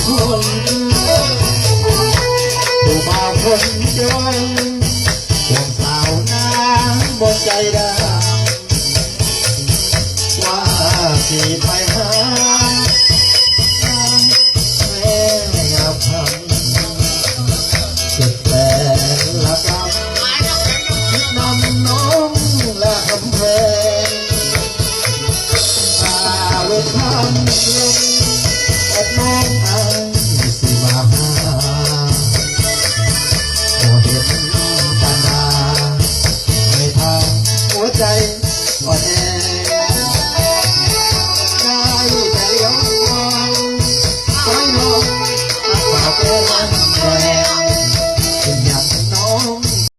คนผู้บ่าวคนจนห่วงสาวนางบนใจดำว่าสิไปหาแม่งับคำสุดแต่ละคำนำน้องและคำเพลงตาเวทคำลงแอบมองอายสิมาหาโอเห็นตาดาในทางหัวใจอ่อนแอ